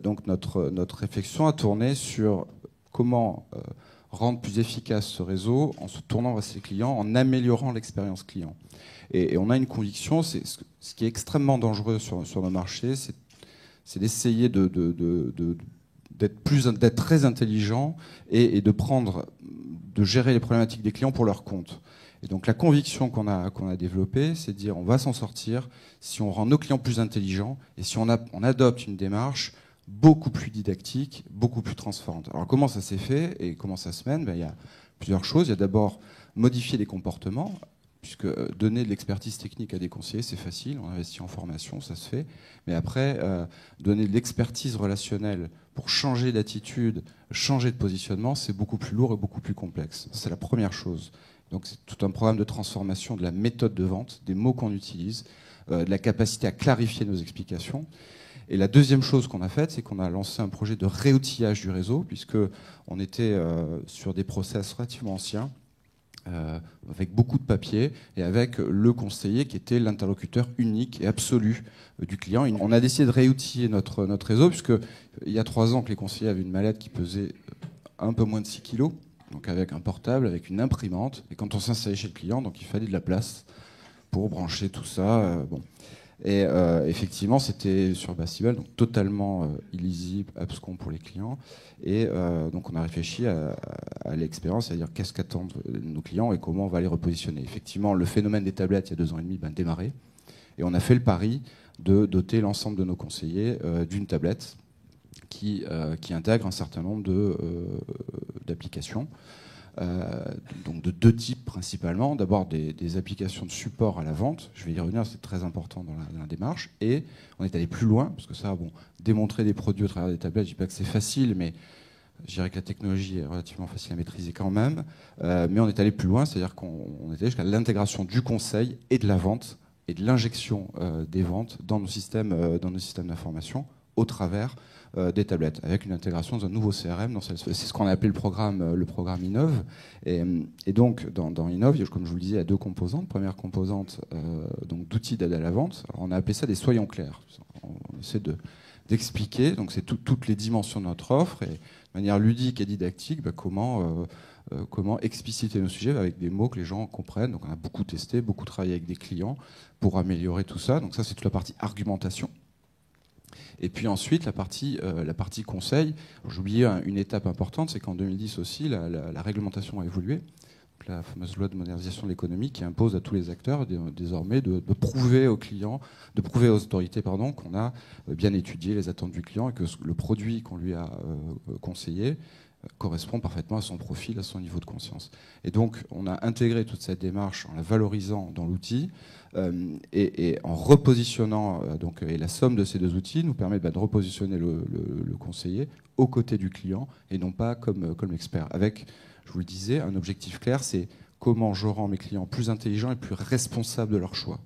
donc notre réflexion a tourné sur comment rendre plus efficace ce réseau en se tournant vers ses clients, en améliorant l'expérience client. Et on a une conviction, c'est ce qui est extrêmement dangereux sur nos marchés, c'est d'essayer d'être très intelligent et de gérer les problématiques des clients pour leur compte. Et donc la conviction qu'on a développée, c'est de dire on va s'en sortir si on rend nos clients plus intelligents et si on adopte une démarche beaucoup plus didactique, beaucoup plus transparente. Alors comment ça s'est fait et comment ça se mène? Il y a plusieurs choses. Il y a d'abord modifier les comportements, puisque donner de l'expertise technique à des conseillers, c'est facile, on investit en formation, ça se fait. Mais après, donner de l'expertise relationnelle pour changer d'attitude, changer de positionnement, c'est beaucoup plus lourd et beaucoup plus complexe. C'est la première chose. Donc c'est tout un programme de transformation de la méthode de vente, des mots qu'on utilise, de la capacité à clarifier nos explications. Et la deuxième chose qu'on a faite, c'est qu'on a lancé un projet de réoutillage du réseau, puisqu'on était sur des process relativement anciens, avec beaucoup de papier, et avec le conseiller qui était l'interlocuteur unique et absolu du client. On a décidé de réoutiller notre réseau, puisqu'il y a 3 ans que les conseillers avaient une mallette qui pesait un peu moins de 6 kilos, donc avec un portable, avec une imprimante, et quand on s'installait chez le client, donc il fallait de la place pour brancher tout ça. Bon. Et effectivement, c'était sur Bastibel, donc totalement illisible, abscon pour les clients. Et donc on a réfléchi à l'expérience, c'est-à-dire qu'est-ce qu'attendent nos clients et comment on va les repositionner. Effectivement, le phénomène des tablettes, il y a 2 ans et demi, démarré. Et on a fait le pari de doter l'ensemble de nos conseillers d'une tablette qui intègre un certain nombre d'applications. Donc de 2 types principalement. D'abord des applications de support à la vente. Je vais y revenir, c'est très important dans la démarche. Et on est allé plus loin, parce que ça, démontrer des produits au travers des tablettes, je ne dis pas que c'est facile, mais je dirais que la technologie est relativement facile à maîtriser quand même. Mais on est allé plus loin, c'est-à-dire qu'on est allé jusqu'à l'intégration du conseil et de la vente et de l'injection des ventes dans nos systèmes d'information au travers des tablettes, avec une intégration dans un nouveau CRM. C'est ce qu'on a appelé le programme Innov. Et donc, dans Innov, comme je vous le disais, il y a 2 composantes. Première composante, donc d'outils d'aide à la vente. Alors, on a appelé ça des soyons clairs. On essaie d'expliquer, donc c'est toutes les dimensions de notre offre, et de manière ludique et didactique, comment expliciter nos sujets avec des mots que les gens comprennent. Donc, on a beaucoup testé, beaucoup travaillé avec des clients pour améliorer tout ça. Donc ça, c'est toute la partie argumentation. Et puis ensuite, la partie conseil. J'ai oublié une étape importante, c'est qu'en 2010 aussi, la réglementation a évolué. Donc, la fameuse loi de modernisation de l'économie qui impose à tous les acteurs désormais de prouver aux clients, de prouver aux autorités qu'on a bien étudié les attentes du client et que le produit qu'on lui a conseillé correspond parfaitement à son profil, à son niveau de conscience. Et donc, on a intégré toute cette démarche en la valorisant dans l'outil et en repositionnant, et la somme de ces 2 outils nous permet de repositionner le conseiller aux côtés du client et non pas comme expert. Avec, je vous le disais, un objectif clair, c'est comment je rends mes clients plus intelligents et plus responsables de leurs choix.